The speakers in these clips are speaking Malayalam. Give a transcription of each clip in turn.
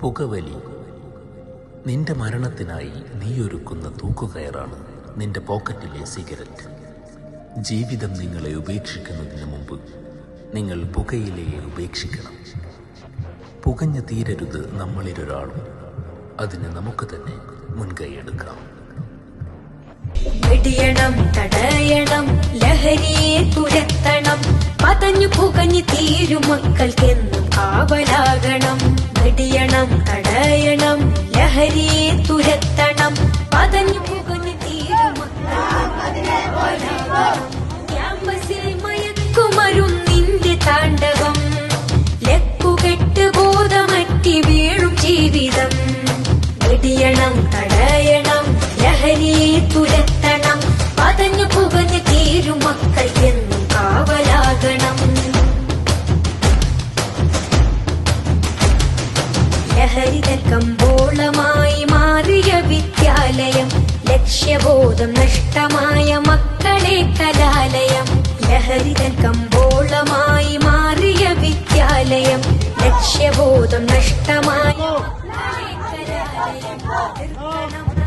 പുകവലി നിന്റെ മരണത്തിനായി നീയൊരുക്കുന്ന തൂക്കുകയറാണ് നിന്റെ പോക്കറ്റിലെ സിഗരറ്റ്. ജീവിതം നിങ്ങളെ ഉപേക്ഷിക്കുന്നതിന് മുമ്പ് നിങ്ങൾ പുകയിലയെ ഉപേക്ഷിക്കണം. പുകഞ്ഞു തീരരുത് നമ്മളിലൊരാളും. അതിന് നമുക്ക് തന്നെ മുൻകൈയെടുക്കാം. വെടിയണം, തടയണം, ലഹരിയെ തുരത്തണം. പതഞ്ഞു പുകഞ്ഞു തീരും മക്കൾക്കെന്നും കാവലാകണം. വെടിയണം, തടയണം, ലഹരിയെ തുരത്തണം. പതഞ്ഞു പുകഞ്ഞു തീരും ക്യാമ്പസിൽ മയക്കുമരുന്നിന്റെ താണ്ഡവം. ലക്കുകെട്ട് ബോധമറ്റി വീഴും ജീവിതം. വെടിയണം, തടയണം, ലഹരിയെ തുരത്തണം. പതഞ്ഞു പുകഞ്ഞു തീരും മക്കൾക്കെന്നും കാവലാകണം. ലഹരിതൻ കമ്പോളമായി മാറിയ വിദ്യാലയം. ലക്ഷ്യബോധം നഷ്ടമായ മക്കളെ കലാലയം. ലഹരിതൻ കമ്പോളമായി മാറിയ വിദ്യാലയം. ലക്ഷ്യബോധം നഷ്ടമായ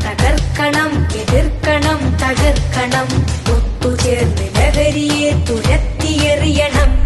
തകർക്കണം, എതിർക്കണം, തകർക്കണം. ഒത്തുചേർന്ന് ലഹരിയെ തുരത്തിയെറിയണം.